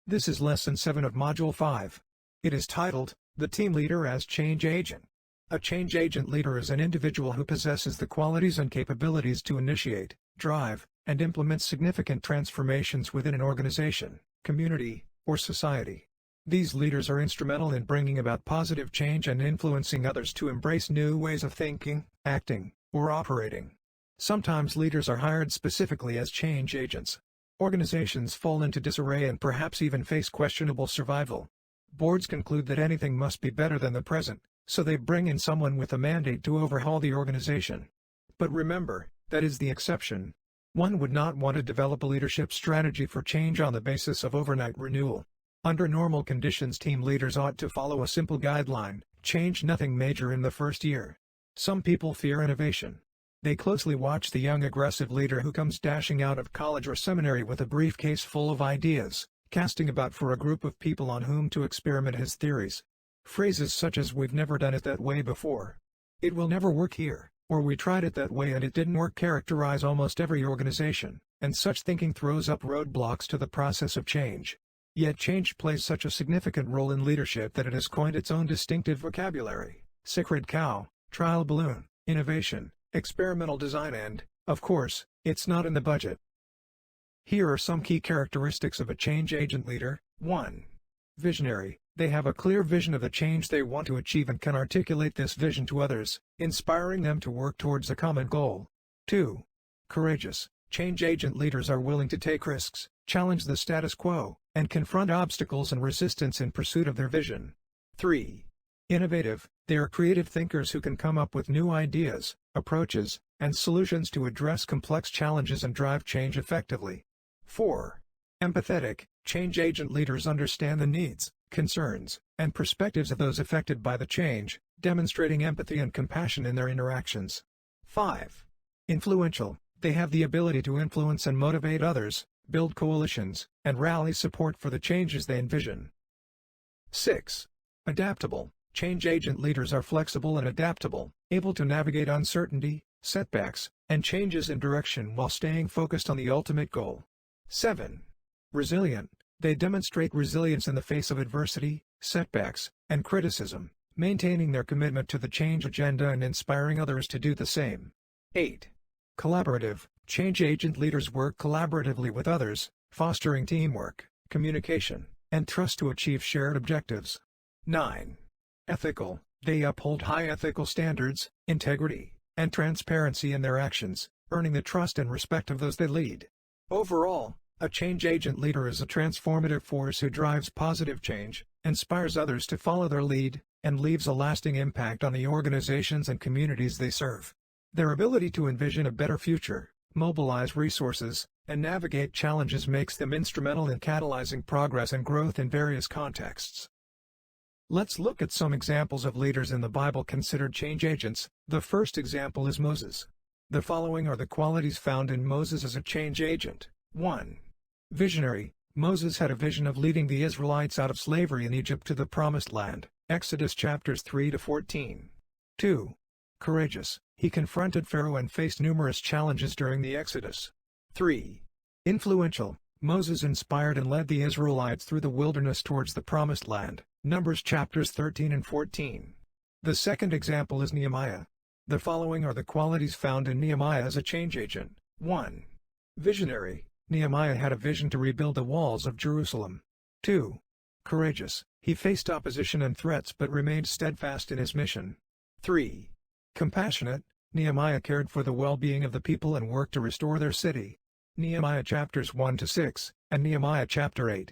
This is Lesson 7 of Module 5. It is titled, The Team Leader as Change Agent. A change agent leader is an individual who possesses the qualities and capabilities to initiate, drive, and implement significant transformations within an organization, community, or society. These leaders are instrumental in bringing about positive change and influencing others to embrace new ways of thinking, acting, or operating. Sometimes leaders are hired specifically as change agents. Organizations fall into disarray and perhaps even face questionable survival. Boards conclude that anything must be better than the present, so they bring in someone with a mandate to overhaul the organization. But remember, that is the exception. One would not want to develop a leadership strategy for change on the basis of overnight renewal. Under normal conditions, team leaders ought to follow a simple guideline: change nothing major in the first year. Some people fear innovation. They closely watch the young aggressive leader who comes dashing out of college or seminary with a briefcase full of ideas, casting about for a group of people on whom to experiment his theories. Phrases such as "we've never done it that way before," "it will never work here," or "we tried it that way and it didn't work" characterize almost every organization, and such thinking throws up roadblocks to the process of change. Yet change plays such a significant role in leadership that it has coined its own distinctive vocabulary: sacred cow, trial balloon, innovation, experimental design, and, of course, it's not in the budget. Here are some key characteristics of a change agent leader. 1. Visionary. They have a clear vision of the change they want to achieve and can articulate this vision to others, inspiring them to work towards a common goal. 2. Courageous. Change agent leaders are willing to take risks, challenge the status quo, and confront obstacles and resistance in pursuit of their vision. 3. Innovative. They are creative thinkers who can come up with new ideas, approaches, and solutions to address complex challenges and drive change effectively. 4. Empathetic. Change agent leaders understand the needs, concerns, and perspectives of those affected by the change, demonstrating empathy and compassion in their interactions. 5. Influential. They have the ability to influence and motivate others, build coalitions, and rally support for the changes they envision. 6. Adaptable. Change agent leaders are flexible and adaptable, able to navigate uncertainty, setbacks, and changes in direction while staying focused on the ultimate goal. 7. Resilient. They demonstrate resilience in the face of adversity, setbacks, and criticism, maintaining their commitment to the change agenda and inspiring others to do the same. 8. Collaborative. Change agent leaders work collaboratively with others, fostering teamwork, communication, and trust to achieve shared objectives. 9. Ethical. They uphold high ethical standards, integrity, and transparency in their actions, earning the trust and respect of those they lead. Overall, a change agent leader is a transformative force who drives positive change, inspires others to follow their lead, and leaves a lasting impact on the organizations and communities they serve. Their ability to envision a better future, mobilize resources, and navigate challenges makes them instrumental in catalyzing progress and growth in various contexts. Let's look at some examples of leaders in the Bible considered change agents. The first example is Moses. The following are the qualities found in Moses as a change agent. 1. Visionary. Moses had a vision of leading the Israelites out of slavery in Egypt to the Promised Land. Exodus chapters 3-14. 2. Courageous. He confronted Pharaoh and faced numerous challenges during the Exodus. 3. Influential. Moses inspired and led the Israelites through the wilderness towards the Promised Land. Numbers chapters 13 and 14. The second example is Nehemiah. The following are the qualities found in Nehemiah as a change agent. 1. Visionary. Nehemiah had a vision to rebuild the walls of Jerusalem. 2. Courageous. He faced opposition and threats but remained steadfast in his mission. 3. Compassionate. Nehemiah cared for the well-being of the people and worked to restore their city. Nehemiah chapters 1-6, and Nehemiah chapter 8.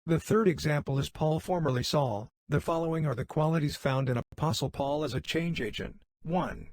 The third example is Paul, formerly Saul. The following are the qualities found in Apostle Paul as a change agent. 1.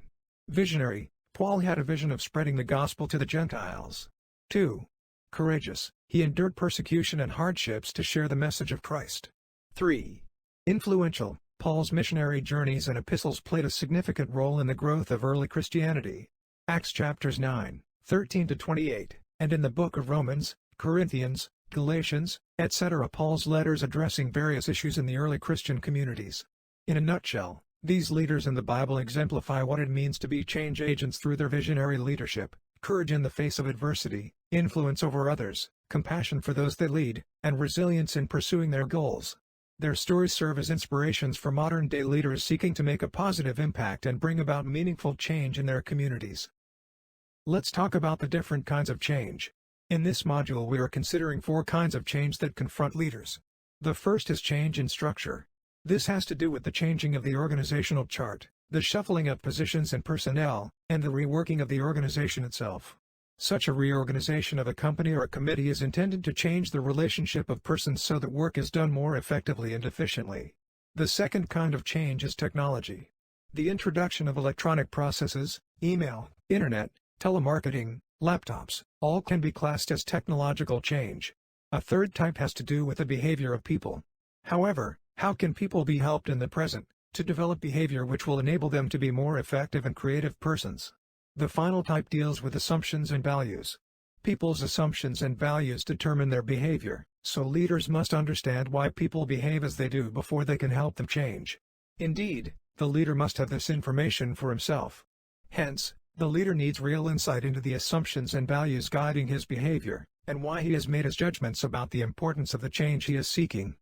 Visionary. Paul had a vision of spreading the gospel to the Gentiles. 2. Courageous. He endured persecution and hardships to share the message of Christ. 3. Influential. Paul's missionary journeys and epistles played a significant role in the growth of early Christianity. Acts chapters 9:13-28, and in the book of Romans, Corinthians, Galatians, etc. Paul's letters addressing various issues in the early Christian communities. In a nutshell, these leaders in the Bible exemplify what it means to be change agents through their visionary leadership, courage in the face of adversity, influence over others, compassion for those they lead, and resilience in pursuing their goals. Their stories serve as inspirations for modern-day leaders seeking to make a positive impact and bring about meaningful change in their communities. Let's talk about the different kinds of change. In this module we are considering 4 kinds of change that confront leaders. The first is change in structure. This has to do with the changing of the organizational chart, the shuffling of positions and personnel, and the reworking of the organization itself. Such a reorganization of a company or a committee is intended to change the relationship of persons so that work is done more effectively and efficiently. The second kind of change is technology. The introduction of electronic processes, email, internet, telemarketing, laptops, all can be classed as technological change. A third type has to do with the behavior of people. However, how can people be helped in the present to develop behavior which will enable them to be more effective and creative persons? The final type deals with assumptions and values. People's assumptions and values determine their behavior, so leaders must understand why people behave as they do before they can help them change. Indeed, the leader must have this information for himself. Hence, the leader needs real insight into the assumptions and values guiding his behavior, and why he has made his judgments about the importance of the change he is seeking.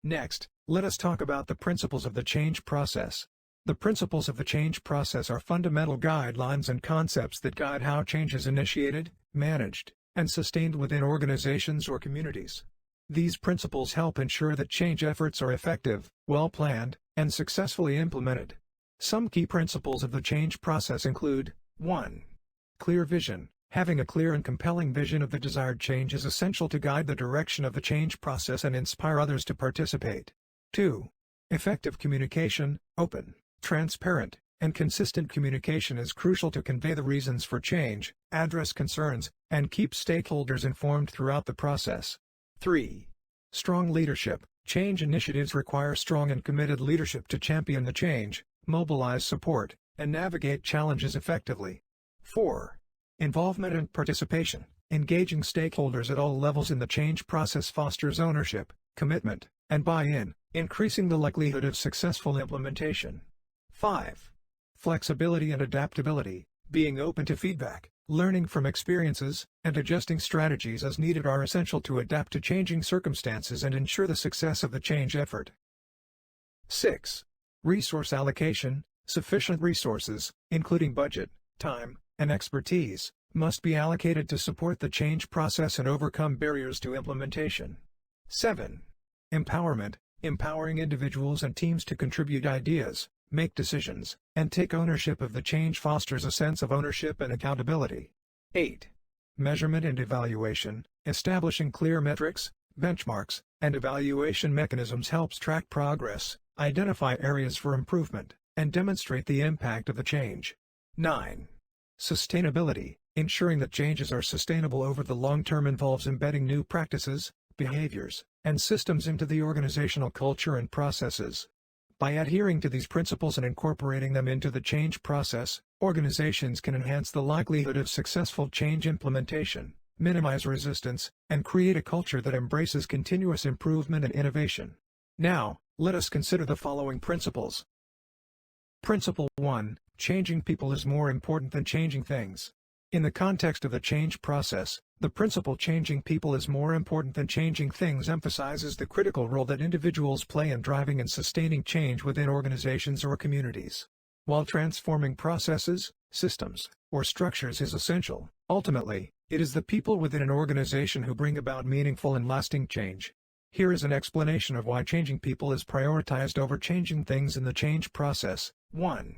Next, let us talk about the principles of the change process. The principles of the change process are fundamental guidelines and concepts that guide how change is initiated, managed, and sustained within organizations or communities. These principles help ensure that change efforts are effective, well-planned, and successfully implemented. Some key principles of the change process include: 1. Clear vision. Having a clear and compelling vision of the desired change is essential to guide the direction of the change process and inspire others to participate. 2. Effective communication. Open, transparent, and consistent communication is crucial to convey the reasons for change, address concerns, and keep stakeholders informed throughout the process. 3. Strong leadership. Change initiatives require strong and committed leadership to champion the change, mobilize support, and navigate challenges effectively. 4. Involvement and participation. Engaging stakeholders at all levels in the change process fosters ownership, commitment, and buy-in, increasing the likelihood of successful implementation. 5. Flexibility and adaptability. Being open to feedback, learning from experiences, and adjusting strategies as needed are essential to adapt to changing circumstances and ensure the success of the change effort. 6. Resource allocation. Sufficient resources, including budget, time, and expertise, must be allocated to support the change process and overcome barriers to implementation. 7. Empowerment. Empowering individuals and teams to contribute ideas, make decisions, and take ownership of the change fosters a sense of ownership and accountability. 8. Measurement and evaluation. Establishing clear metrics, benchmarks, and evaluation mechanisms helps track progress, identify areas for improvement, and demonstrate the impact of the change. 9. Sustainability. Ensuring that changes are sustainable over the long term involves embedding new practices, behaviors, and systems into the organizational culture and processes. By adhering to these principles and incorporating them into the change process, organizations can enhance the likelihood of successful change implementation, minimize resistance, and create a culture that embraces continuous improvement and innovation. Now, let us consider the following principles. Principle 1. Changing people is more important than changing things. In the context of the change process, the principle changing people is more important than changing things emphasizes the critical role that individuals play in driving and sustaining change within organizations or communities. While transforming processes, systems, or structures is essential, ultimately, it is the people within an organization who bring about meaningful and lasting change. Here is an explanation of why changing people is prioritized over changing things in the change process. 1.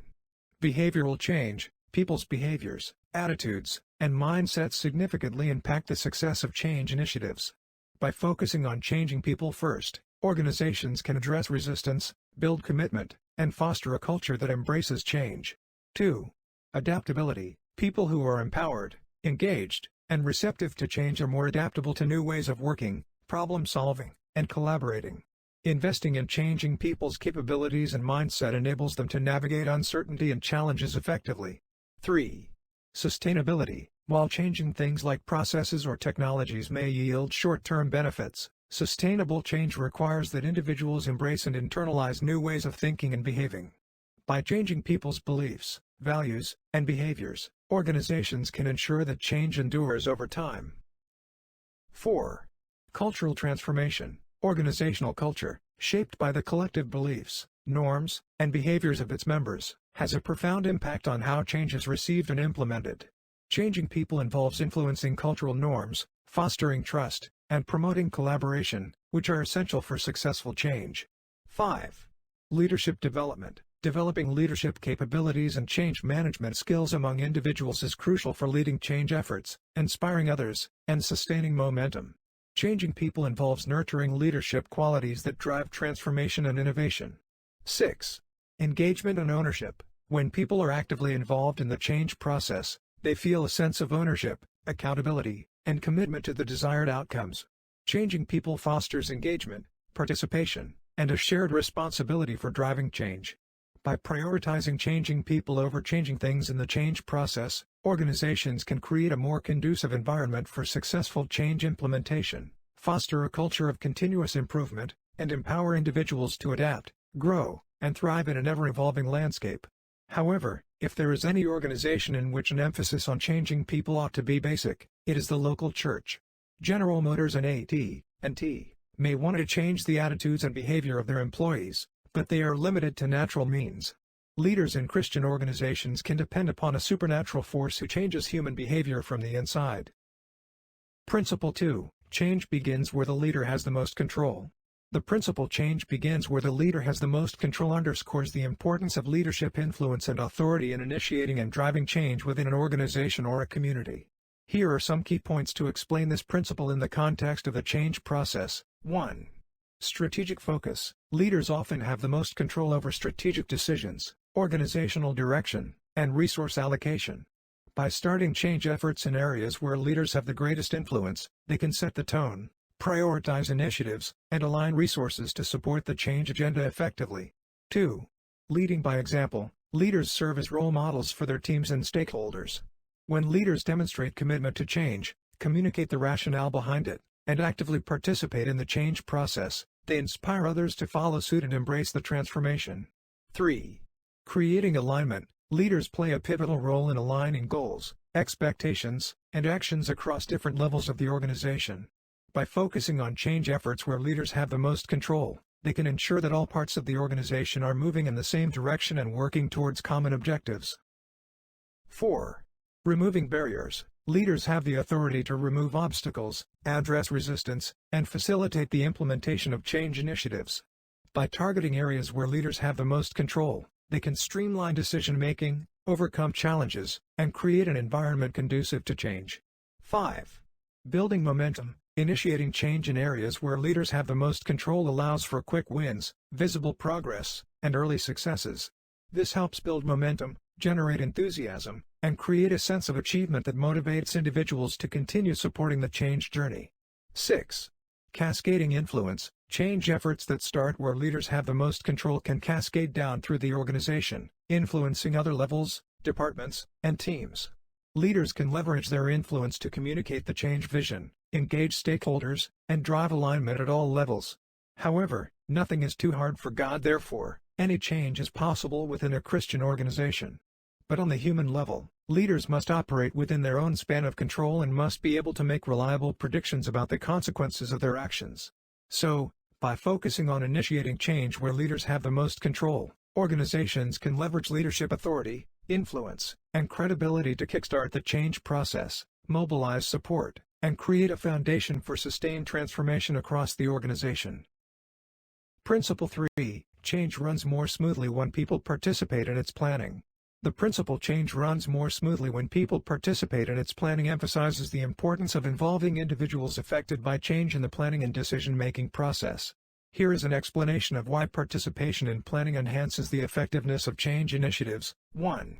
Behavioral change. People's behaviors, attitudes, and mindsets significantly impact the success of change initiatives. By focusing on changing people first, organizations can address resistance, build commitment, and foster a culture that embraces change. 2. Adaptability. People who are empowered, engaged, and receptive to change are more adaptable to new ways of working, problem-solving, and collaborating. Investing in changing people's capabilities and mindset enables them to navigate uncertainty and challenges effectively. 3. Sustainability. While changing things like processes or technologies may yield short-term benefits, sustainable change requires that individuals embrace and internalize new ways of thinking and behaving. By changing people's beliefs, values, and behaviors, Organizations can ensure that change endures over time. 4. Cultural transformation. Organizational culture, shaped by the collective beliefs, norms, and behaviors of its members, has a profound impact on how change is received and implemented. Changing people involves influencing cultural norms, fostering trust, and promoting collaboration, which are essential for successful change. 5. Leadership development. Developing leadership capabilities and change management skills among individuals is crucial for leading change efforts, inspiring others, and sustaining momentum. Changing people involves nurturing leadership qualities that drive transformation and innovation. 6. Engagement and ownership. When people are actively involved in the change process, they feel a sense of ownership, accountability, and commitment to the desired outcomes. Changing people fosters engagement, participation, and a shared responsibility for driving change. By prioritizing changing people over changing things in the change process, organizations can create a more conducive environment for successful change implementation, foster a culture of continuous improvement, and empower individuals to adapt, grow, and thrive in an ever-evolving landscape. However, if there is any organization in which an emphasis on changing people ought to be basic, it is the local church. General Motors and AT&T may want to change the attitudes and behavior of their employees, but they are limited to natural means. Leaders in Christian organizations can depend upon a supernatural force who changes human behavior from the inside. Principle 2. Change begins where the leader has the most control. The principle change begins where the leader has the most control underscores the importance of leadership influence and authority in initiating and driving change within an organization or a community. Here are some key points to explain this principle in the context of the change process. 1. Strategic focus. Leaders often have the most control over strategic decisions, organizational direction, and resource allocation. By starting change efforts in areas where leaders have the greatest influence, they can set the tone, prioritize initiatives, and align resources to support the change agenda effectively. 2. Leading by example. Leaders serve as role models for their teams and stakeholders. When leaders demonstrate commitment to change, communicate the rationale behind it, and actively participate in the change process, they inspire others to follow suit and embrace the transformation. 3. Creating alignment. Leaders play a pivotal role in aligning goals, expectations, and actions across different levels of the organization. By focusing on change efforts where leaders have the most control, they can ensure that all parts of the organization are moving in the same direction and working towards common objectives. 4. Removing barriers. Leaders have the authority to remove obstacles, address resistance, and facilitate the implementation of change initiatives. By targeting areas where leaders have the most control, they can streamline decision-making, overcome challenges, and create an environment conducive to change. 5. Building momentum. Initiating change in areas where leaders have the most control allows for quick wins, visible progress, and early successes. This helps build momentum, generate enthusiasm, and create a sense of achievement that motivates individuals to continue supporting the change journey. 6. Cascading influence. Change efforts that start where leaders have the most control can cascade down through the organization, influencing other levels, departments, and teams. Leaders can leverage their influence to communicate the change vision, engage stakeholders, and drive alignment at all levels. However, nothing is too hard for God. Therefore, any change is possible within a Christian organization. But on the human level, leaders must operate within their own span of control and must be able to make reliable predictions about the consequences of their actions. So, by focusing on initiating change where leaders have the most control, organizations can leverage leadership authority, influence, and credibility to kickstart the change process, mobilize support, and create a foundation for sustained transformation across the organization. Principle 3. Change runs more smoothly when people participate in its planning. The principle change runs more smoothly when people participate in its planning emphasizes the importance of involving individuals affected by change in the planning and decision-making process. Here is an explanation of why participation in planning enhances the effectiveness of change initiatives. 1.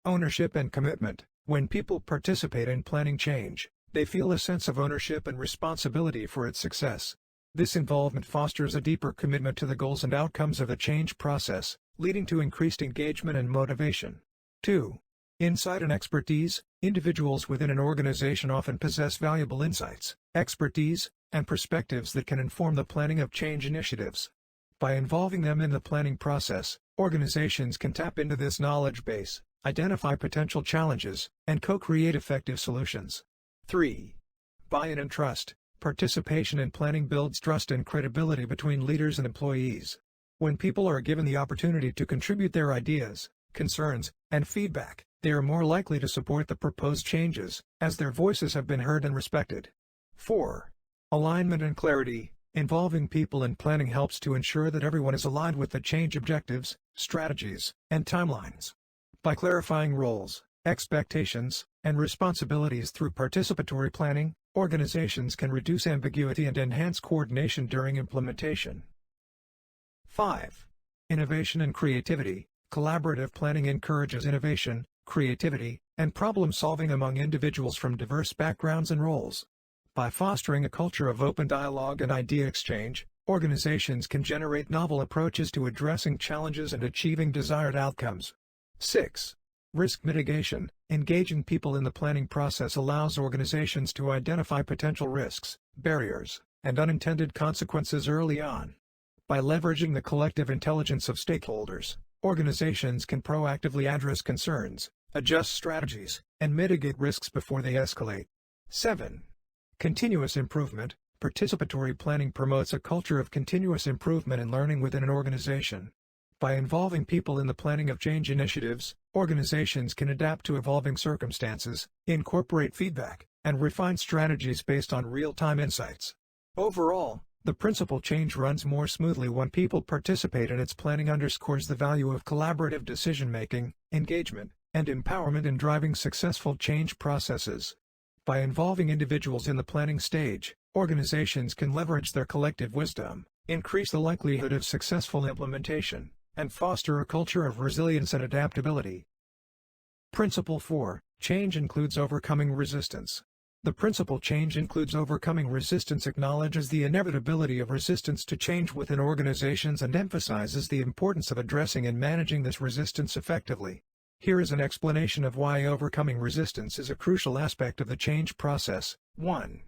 Ownership and commitment. When people participate in planning change, they feel a sense of ownership and responsibility for its success. This involvement fosters a deeper commitment to the goals and outcomes of the change process, leading to increased engagement and motivation. 2. Insight and expertise. Individuals within an organization often possess valuable insights, expertise, and perspectives that can inform the planning of change initiatives. By involving them in the planning process, organizations can tap into this knowledge base, Identify potential challenges, and co-create effective solutions. 3. Buy-in and trust. Participation in planning builds trust and credibility between leaders and employees. When people are given the opportunity to contribute their ideas, concerns, and feedback, they are more likely to support the proposed changes, as their voices have been heard and respected. 4. Alignment and clarity. Involving people in planning helps to ensure that everyone is aligned with the change objectives, strategies, and timelines. By clarifying roles, expectations, and responsibilities through participatory planning, organizations can reduce ambiguity and enhance coordination during implementation. 5. Innovation and creativity. Collaborative planning encourages innovation, creativity, and problem-solving among individuals from diverse backgrounds and roles. By fostering a culture of open dialogue and idea exchange, organizations can generate novel approaches to addressing challenges and achieving desired outcomes. 6. Risk mitigation. Engaging people in the planning process allows organizations to identify potential risks, barriers, and unintended consequences early on. By leveraging the collective intelligence of stakeholders, organizations can proactively address concerns, adjust strategies, and mitigate risks before they escalate. 7. Continuous improvement. Participatory planning promotes a culture of continuous improvement and learning within an organization. By involving people in the planning of change initiatives, organizations can adapt to evolving circumstances, incorporate feedback, and refine strategies based on real-time insights. Overall, the principal change runs more smoothly when people participate, and its planning underscores the value of collaborative decision-making, engagement, and empowerment in driving successful change processes. By involving individuals in the planning stage, organizations can leverage their collective wisdom, increase the likelihood of successful implementation, and foster a culture of resilience and adaptability. Principle 4. Change includes overcoming resistance. The principal change includes overcoming resistance acknowledges the inevitability of resistance to change within organizations and emphasizes the importance of addressing and managing this resistance effectively. Here is an explanation of why overcoming resistance is a crucial aspect of the change process. 1.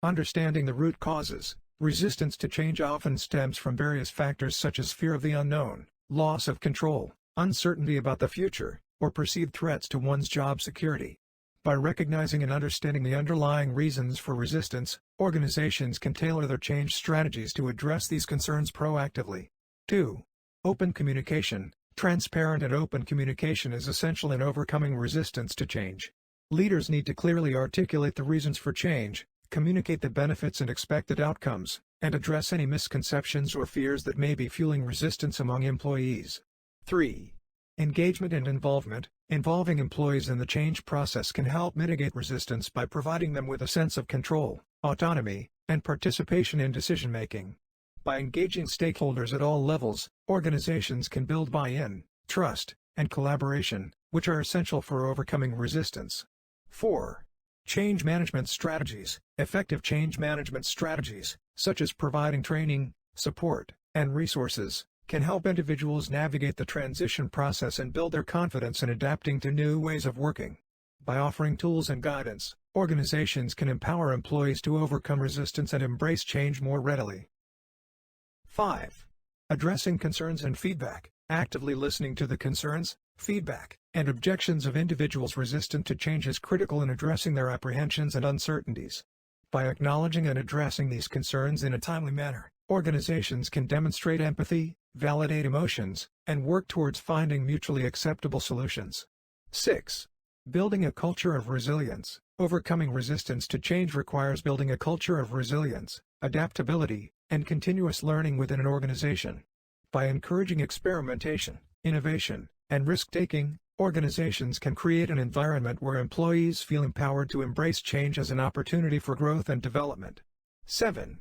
Understanding the root causes. Resistance to change often stems from various factors such as fear of the unknown, loss of control, uncertainty about the future, or perceived threats to one's job security. By recognizing and understanding the underlying reasons for resistance, organizations can tailor their change strategies to address these concerns proactively. 2. Open communication. Transparent and open communication is essential in overcoming resistance to change. Leaders need to clearly articulate the reasons for change, communicate the benefits and expected outcomes, and address any misconceptions or fears that may be fueling resistance among employees. 3. Engagement and involvement. Involving employees in the change process can help mitigate resistance by providing them with a sense of control, autonomy, and participation in decision-making. By engaging stakeholders at all levels, organizations can build buy-in, trust, and collaboration, which are essential for overcoming resistance. 4. Change management strategies. Effective change management strategies, such as providing training, support, and resources, can help individuals navigate the transition process and build their confidence in adapting to new ways of working. By offering tools and guidance, organizations can empower employees to overcome resistance and embrace change more readily. 5. Addressing concerns and feedback. Actively listening to the concerns, feedback, and objections of individuals resistant to change is critical in addressing their apprehensions and uncertainties. By acknowledging and addressing these concerns in a timely manner, organizations can demonstrate empathy, validate emotions, and work towards finding mutually acceptable solutions. 6. Building a culture of resilience. Overcoming resistance to change requires building a culture of resilience, adaptability, and continuous learning within an organization. By encouraging experimentation, innovation, and risk-taking, organizations can create an environment where employees feel empowered to embrace change as an opportunity for growth and development. 7.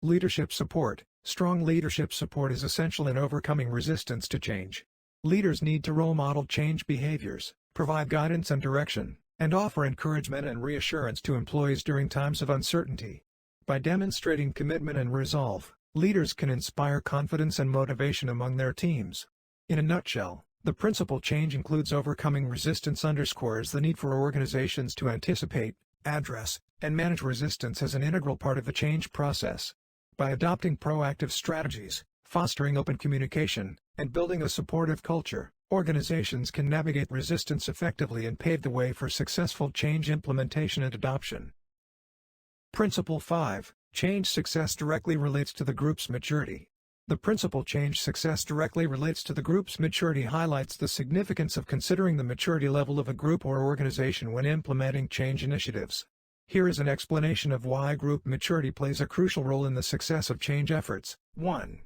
Leadership support. Strong leadership support is essential in overcoming resistance to change. Leaders need to role model change behaviors, provide guidance and direction, and offer encouragement and reassurance to employees during times of uncertainty. By demonstrating commitment and resolve, leaders can inspire confidence and motivation among their teams. In a nutshell, the principal change includes overcoming resistance underscores the need for organizations to anticipate, address, and manage resistance as an integral part of the change process. By adopting proactive strategies, fostering open communication, and building a supportive culture, Organizations can navigate resistance effectively and pave the way for successful change implementation and adoption. Principle 5. Change success directly relates to the group's maturity. The principle change success directly relates to the group's maturity highlights the significance of considering the maturity level of a group or organization when implementing change initiatives. Here is an explanation of why group maturity plays a crucial role in the success of change efforts. 1.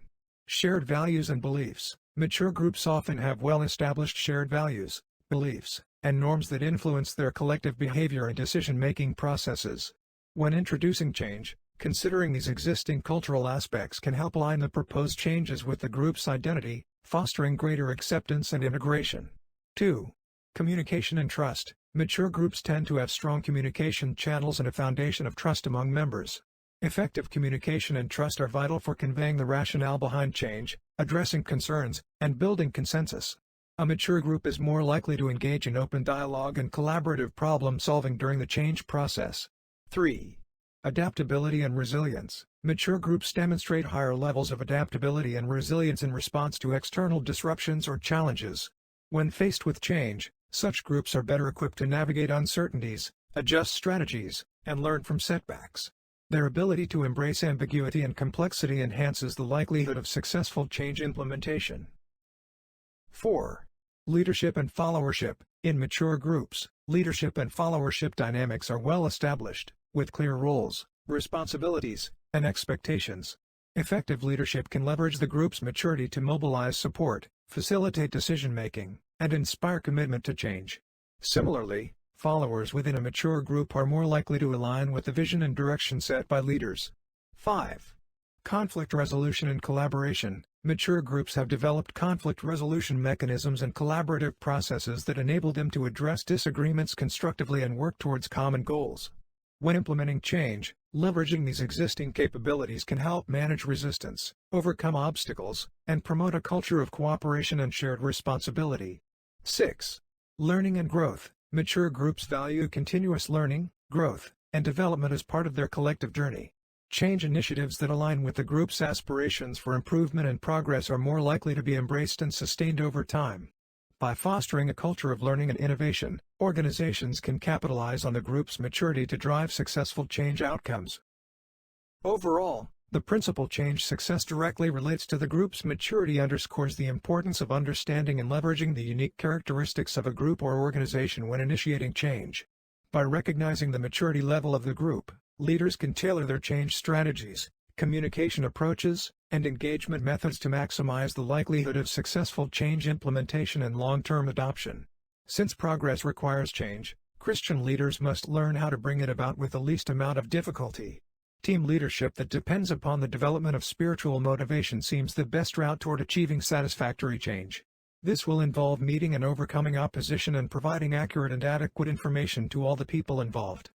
Shared values and beliefs. Mature groups often have well-established shared values, beliefs, and norms that influence their collective behavior and decision-making processes. When introducing change, considering these existing cultural aspects can help align the proposed changes with the group's identity, fostering greater acceptance and integration. 2. Communication and trust. Mature groups tend to have strong communication channels and a foundation of trust among members. Effective communication and trust are vital for conveying the rationale behind change, addressing concerns, and building consensus. A mature group is more likely to engage in open dialogue and collaborative problem-solving during the change process. 3. Adaptability and resilience. Mature groups demonstrate higher levels of adaptability and resilience in response to external disruptions or challenges. When faced with change, such groups are better equipped to navigate uncertainties, adjust strategies, and learn from setbacks. Their ability to embrace ambiguity and complexity enhances the likelihood of successful change implementation. 4. Leadership and followership. In mature groups, leadership and followership dynamics are well established, with clear roles, responsibilities, and expectations. Effective leadership can leverage the group's maturity to mobilize support, facilitate decision-making, and inspire commitment to change. Similarly, followers within a mature group are more likely to align with the vision and direction set by leaders. 5. Conflict resolution and collaboration. Mature groups have developed conflict resolution mechanisms and collaborative processes that enable them to address disagreements constructively and work towards common goals. When implementing change, leveraging these existing capabilities can help manage resistance, overcome obstacles, and promote a culture of cooperation and shared responsibility. 6. Learning and growth. Mature groups value continuous learning, growth, and development as part of their collective journey. Change initiatives that align with the group's aspirations for improvement and progress are more likely to be embraced and sustained over time. By fostering a culture of learning and innovation, organizations can capitalize on the group's maturity to drive successful change outcomes. Overall, the principle change success directly relates to the group's maturity underscores the importance of understanding and leveraging the unique characteristics of a group or organization when initiating change. By recognizing the maturity level of the group, leaders can tailor their change strategies, communication approaches, and engagement methods to maximize the likelihood of successful change implementation and long-term adoption. Since progress requires change, Christian leaders must learn how to bring it about with the least amount of difficulty. Team leadership that depends upon the development of spiritual motivation seems the best route toward achieving satisfactory change. This will involve meeting and overcoming opposition and providing accurate and adequate information to all the people involved.